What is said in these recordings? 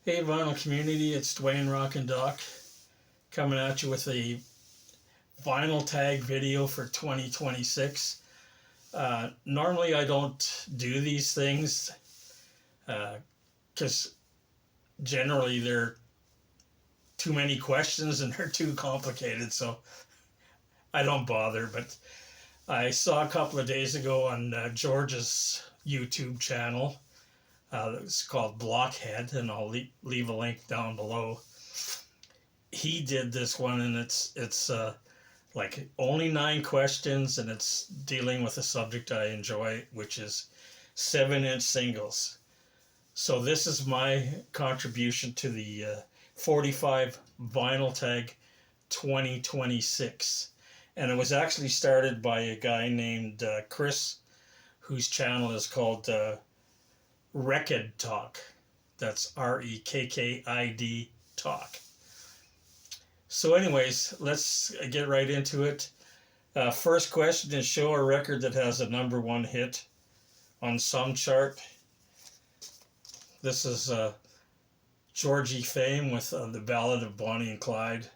Hey vinyl community, it's Dwayne Rock and Doc coming at you with a vinyl tag video for 2026. Normally I don't do these things because generally they're too many questions and they're too complicated, so I don't bother. But I saw a couple of days ago on George's YouTube channel. It's called Blockhead, and I'll leave a link down below. He did this one, and it's like only 9 questions, and it's dealing with a subject I enjoy, which is 7-inch singles. So this is my contribution to the 45 Vinyl Tag 2026, and it was actually started by a guy named Chris, whose channel is called RekkidTalk. That's RekkidTalk. So anyways, let's get right into it. First question is, show a record that has a #1 hit on some chart. This is Georgie Fame with the Ballad of Bonnie and Clyde,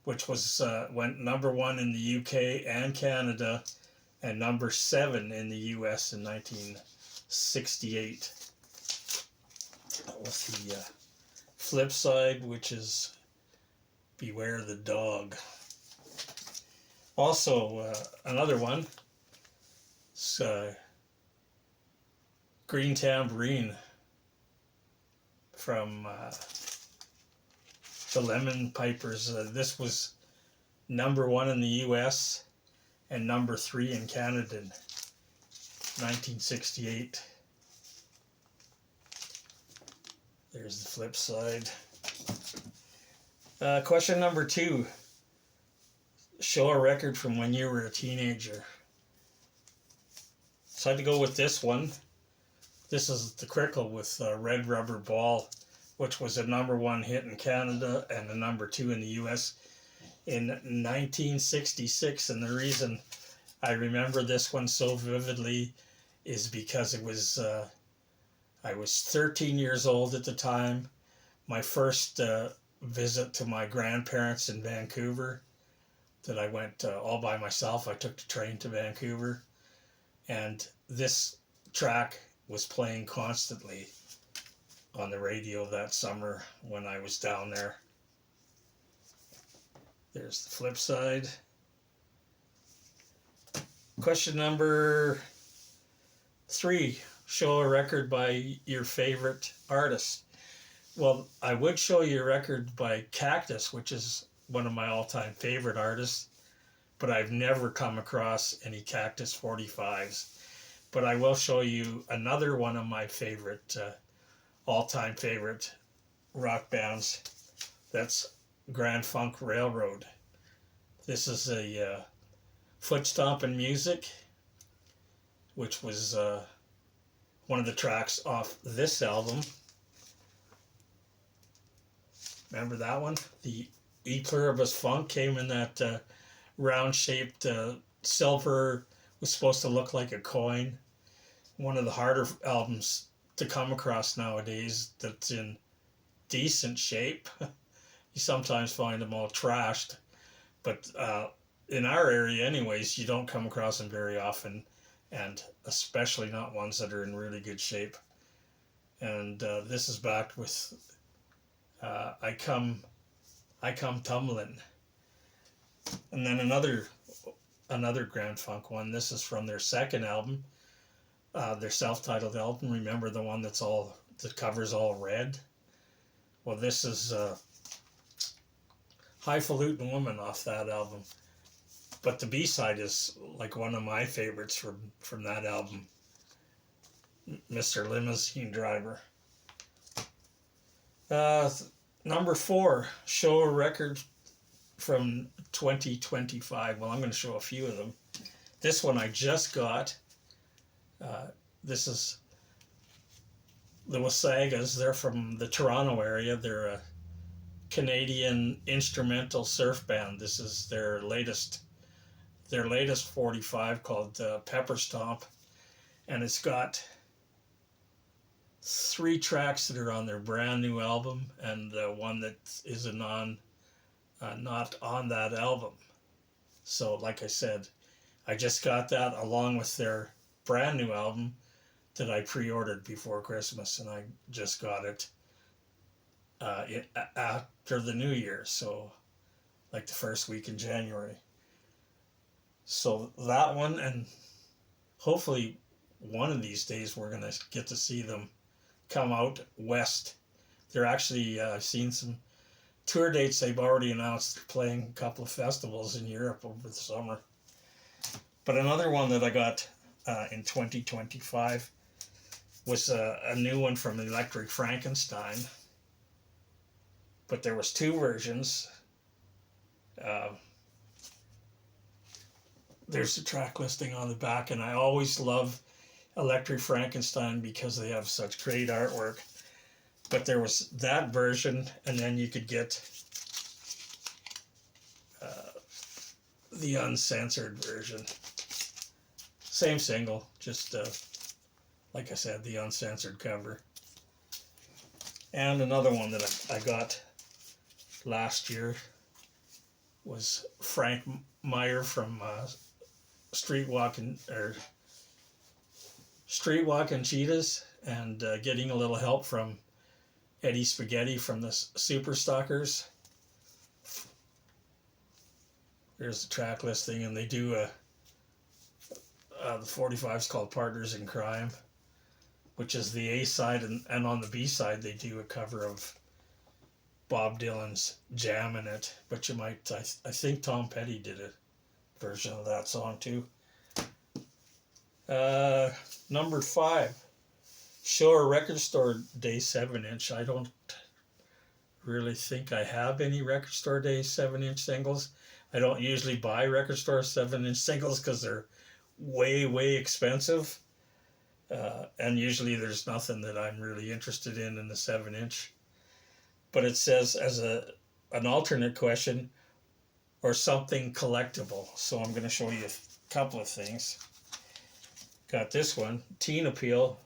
which was went #1 in the UK and Canada, and #7 in the US in 1968. With the flip side, which is Beware the Dog. Also, another one, it's Green Tambourine from the Lemon Pipers. This was #1 in the US and #3 in Canada in 1968. There's the flip side. Question number 2. Show a record from when you were a teenager. So I had to go with this one. This is The Crickle with Red Rubber Ball, which was a #1 hit in Canada and a #2 in the US in 1966. And the reason I remember this one so vividly is because it was I was 13 years old at the time. My first visit to my grandparents in Vancouver, that I went all by myself. I took the train to Vancouver, and this track was playing constantly on the radio that summer when I was down there. There's the flip side. Question number 3. Show a record by your favorite artist. Well, I would show you a record by Cactus, which is one of my all-time favorite artists, but I've never come across any Cactus 45s. But I will show you another one of my favorite, all-time favorite rock bands. That's Grand Funk Railroad. This is a Foot Stompin' Music, which was one of the tracks off this album. Remember that one? The E Pluribus Funk came in that round-shaped silver, was supposed to look like a coin. One of the harder albums to come across nowadays that's in decent shape. You sometimes find them all trashed, but in our area anyways, you don't come across them very often, and especially not ones that are in really good shape. And this is backed with I Come Tumbling. And then another Grand Funk one. This is from their second album, their self-titled album. Remember the one that's all, the cover's all red? Well, this is Highfalutin Woman off that album. But the B-side is like one of my favorites from that album, Mr. Limousine Driver. Number 4, show a record from 2025. Well, I'm going to show a few of them. This one I just got. This is the Wasagas. They're from the Toronto area. They're a Canadian instrumental surf band. This is their latest 45 called Pepper Stomp, and it's got 3 tracks that are on their brand new album, and one that is not on that album. So, like I said, I just got that along with their brand new album that I pre-ordered before Christmas, and I just got it after the New Year, so like the first week in January. So that one, and hopefully one of these days we're gonna get to see them come out west. They're actually I've seen some tour dates they've already announced. They're playing a couple of festivals in Europe over the summer. But another one that I got in 2025 was a new one from Electric Frankenstein. But there was 2 versions. There's the track listing on the back, and I always love Electric Frankenstein because they have such great artwork. But there was that version, and then you could get the uncensored version. Same single, just like I said, the uncensored cover. And another one that I got last year was Frank Meyer from Streetwalking Cheetahs, and getting a little help from Eddie Spaghetti from the Super Stalkers. There's the track listing, and they do the 45 is called Partners in Crime, which is the A side, and on the B side they do a cover of Bob Dylan's Jammin' It, but you might, I think Tom Petty did a version of that song too. Number 5, Shore Record Store Day 7-inch. I don't really think I have any Record Store Day 7-inch singles. I don't usually buy Record Store 7-inch singles because they're way expensive. And usually there's nothing that I'm really interested in the 7-inch. But it says as an alternate question, or something collectible. So I'm going to show you a couple of things. Got this one, Teen Appeal,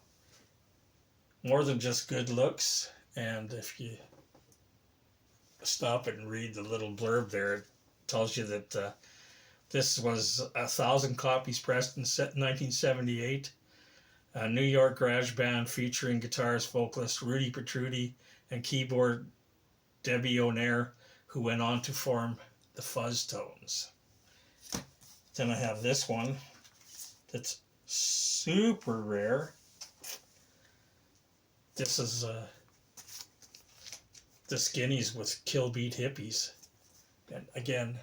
more than just good looks. And if you stop and read the little blurb there, it tells you that this was 1,000 copies pressed in 1978. A New York garage band featuring guitarist, vocalist Rudy Petrucci and keyboard Debbie O'Neill, who went on to form the Fuzz Tones. Then I have this one that's super rare. This is the Skinnies with Kill Beat Hippies. And again,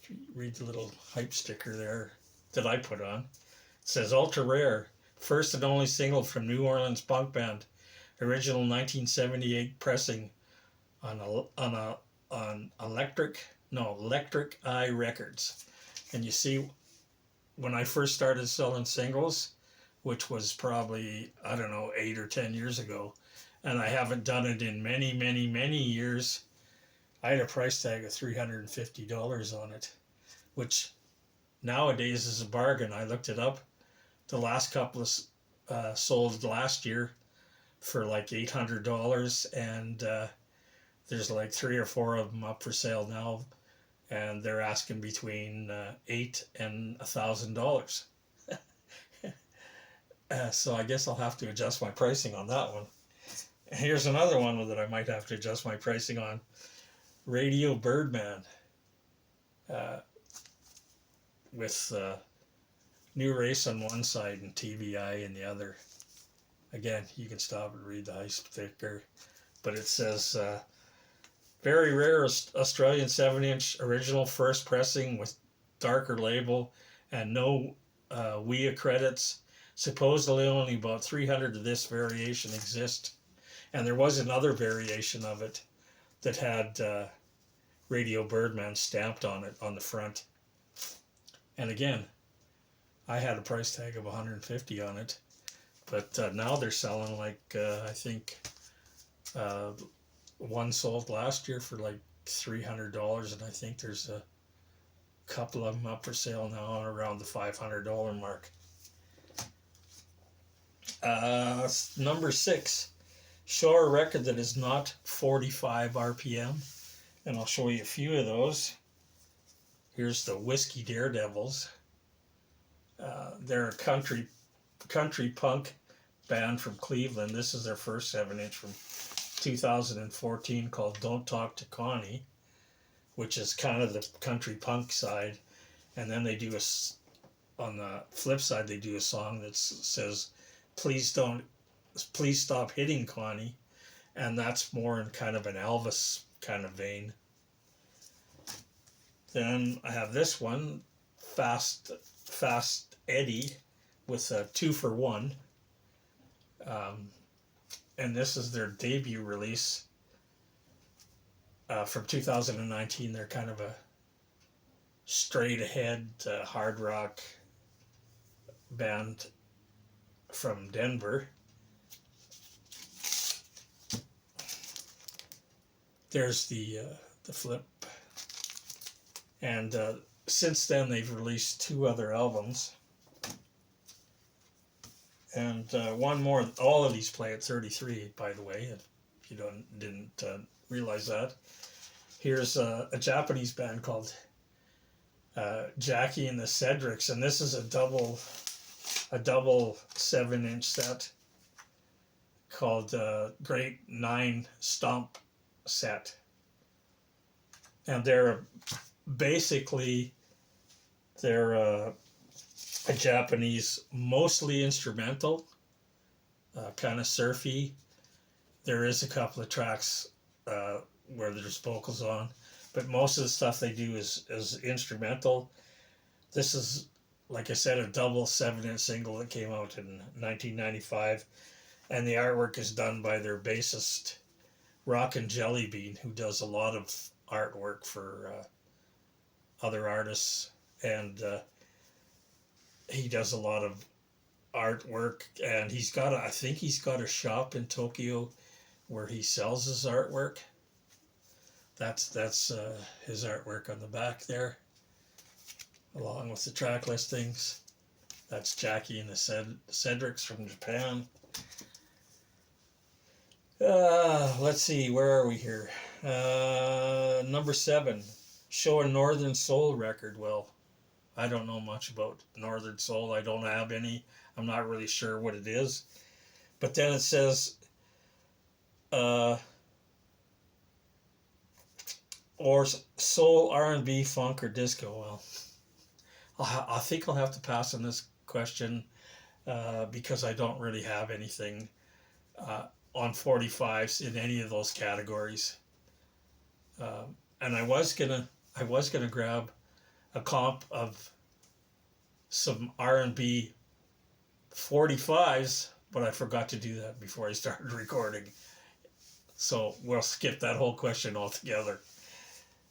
if you read the little hype sticker there that I put on, it says ultra rare, first and only single from New Orleans punk band, original 1978 pressing on Electric Eye Records. And you see, when I first started selling singles, which was probably, I don't know, 8 or 10 years ago, and I haven't done it in many years, I had a price tag of $350 on it, which nowadays is a bargain. I looked it up. The last couple of sold last year for like $800, and there's like 3 or 4 of them up for sale now, and they're asking between $8,000 and $1,000. So I guess I'll have to adjust my pricing on that one. Here's another one that I might have to adjust my pricing on. Radio Birdman, with New Race on one side and TVI in the other. Again, you can stop and read the high sticker, but it says very rare Australian 7-inch original first pressing with darker label and no WIA credits. Supposedly only about 300 of this variation exist, and there was another variation of it that had Radio Birdman stamped on it on the front. And again, I had a price tag of $150 on it, but now they're selling like I think one sold last year for like $300, and I think there's a couple of them up for sale now around the $500 mark. Number 6. Show a record that is not 45 RPM. And I'll show you a few of those. Here's the Whiskey Daredevils. They're a country punk band from Cleveland. This is their first 7-inch from 2014 called Don't Talk to Connie, which is kind of the country punk side. And then they do on the flip side, they do a song that says, please stop hitting Connie. And that's more in kind of an Elvis kind of vein. Then I have this one, Fast Eddie, with a 2 for 1. And this is their debut release from 2019. They're kind of a straight ahead hard rock band from Denver. There's the flip. And since then they've released 2 other albums. And one more. All of these play at 33, by the way, if you didn't realize that. Here's a Japanese band called Jackie and the Cedrics, and this is a double 7-inch set called Great 9 Stomp Set. And they're basically a Japanese, mostly instrumental, kind of surfy. There is a couple of tracks where there's vocals on, but most of the stuff they do is instrumental. This is, like I said, a double 7-inch single that came out in 1995, and the artwork is done by their bassist, Rockin' Jellybean, who does a lot of artwork for other artists, and he does a lot of artwork, and I think he's got a shop in Tokyo where he sells his artwork. That's his artwork on the back there, along with the track listings. That's Jackie and the Cedrics from Japan. Let's see, where are we here? Number 7, show a Northern Soul record. Well, I don't know much about Northern Soul. I don't have any. I'm not really sure what it is. But then it says, or soul, R&B, funk, or disco. Well, I think I'll have to pass on this question because I don't really have anything on 45s in any of those categories. And I was gonna grab a comp of some R&B 45s, but I forgot to do that before I started recording. So we'll skip that whole question altogether.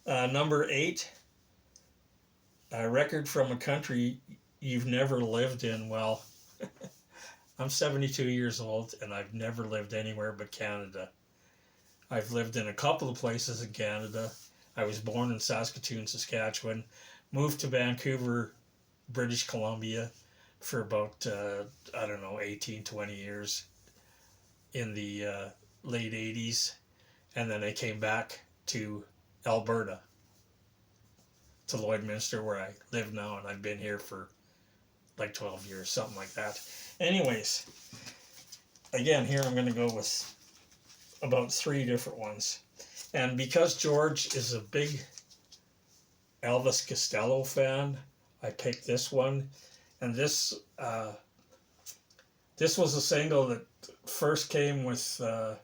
Number 8, a record from a country you've never lived in. Well, I'm 72 years old and I've never lived anywhere but Canada. I've lived in a couple of places in Canada. I was born in Saskatoon, Saskatchewan, moved to Vancouver, British Columbia for about, 18, 20 years in the late 80s. And then I came back to Alberta, to Lloydminster, where I live now, and I've been here for like 12 years, something like that. Anyways, again, here I'm going to go with about 3 different ones. And because George is a big Elvis Costello fan, I picked this one. And this was a single that first came with the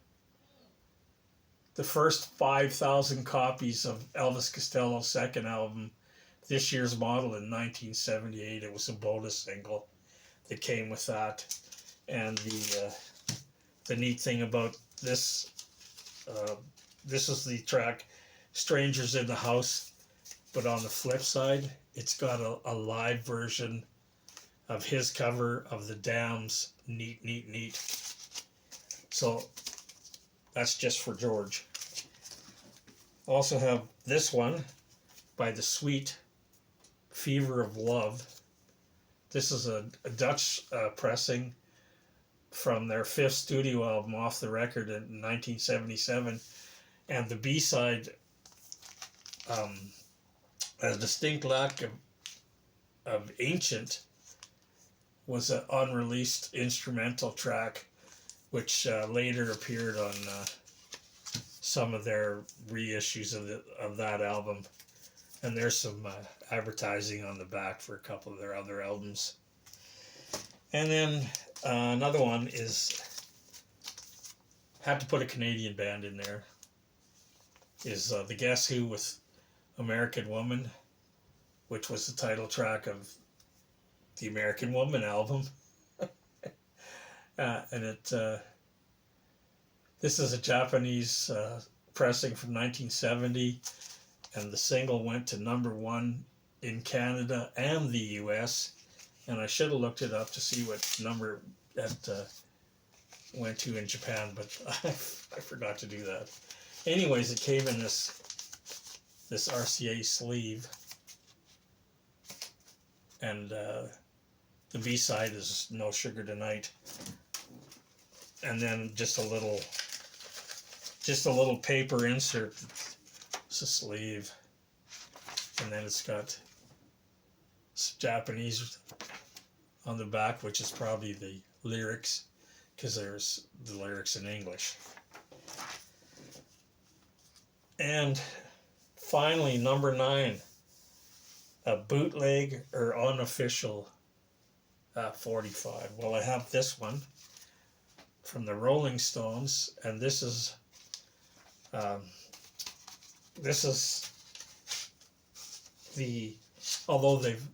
first 5,000 copies of Elvis Costello's second album, This Year's Model, in 1978. It was a bonus single that came with that. And the neat thing about this, this is the track Strangers in the House, but on the flip side, it's got a live version of his cover of the Damn's Neat, Neat, Neat. So that's just for George. Also have this one by The Sweet, Fever of Love. This is a Dutch pressing from their fifth studio album, Off the Record, in 1977. And the B-side, a distinct lack of Ancient, was an unreleased instrumental track, which later appeared on some of their reissues of that album. And there's some advertising on the back for a couple of their other albums. And then another one is, had to put a Canadian band in there, is the Guess Who with American Woman, which was the title track of the American Woman album. And this is a Japanese pressing from 1970, and the single went to #1 in Canada and the US. And I should have looked it up to see what number that went to in Japan, but I forgot to do that. Anyways, it came in this RCA sleeve, and the B-side is No Sugar Tonight, and then just a little paper insert. It's a sleeve, and then it's got Japanese on the back, which is probably the lyrics, because there's the lyrics in English. And finally, number 9, a bootleg or unofficial 45. Well, I have this one from the Rolling Stones, and this is the, although they've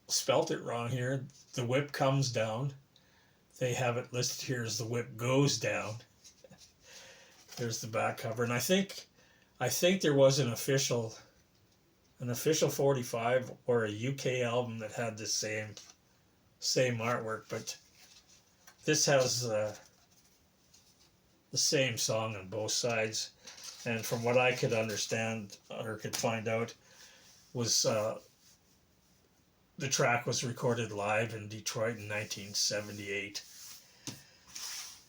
spelt it wrong here, the whip comes down. They have it listed here as the whip goes down. There's the back cover, and I think there was an official 45 or a UK album that had the same artwork, but this has the same song on both sides. And from what I could understand or could find out, was the track was recorded live in Detroit in 1978.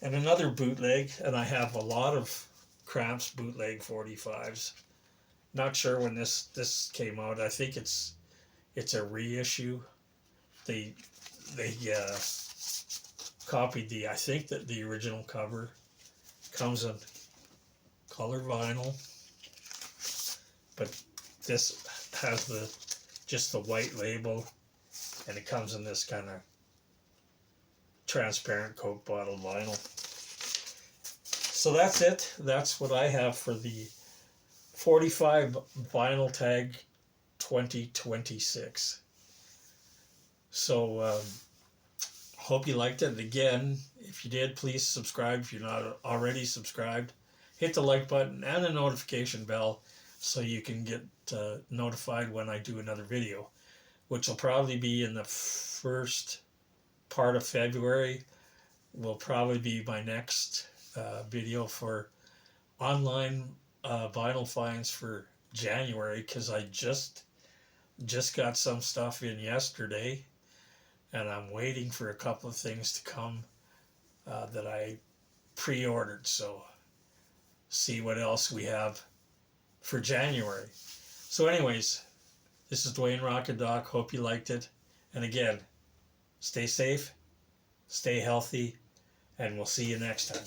And another bootleg, and I have a lot of Cramps bootleg 45s. Not sure when this came out. I think it's a reissue. They copied the original cover. Comes in color vinyl, but this has just the white label, and it comes in this kind of transparent Coke bottle vinyl. So that's it. That's what I have for the 45 Vinyl Tag 2026. So hope you liked it. Again, if you did, please subscribe if you're not already subscribed. Hit the like button and the notification bell so you can get notified when I do another video, which will probably be in the first part of February. Will probably be my next video for online vinyl finds for January, because I just got some stuff in yesterday, and I'm waiting for a couple of things to come that I pre-ordered. So see what else we have for January. So anyways, this is Dwayne RekkidTalk. Hope you liked it. And again, stay safe, stay healthy, and we'll see you next time.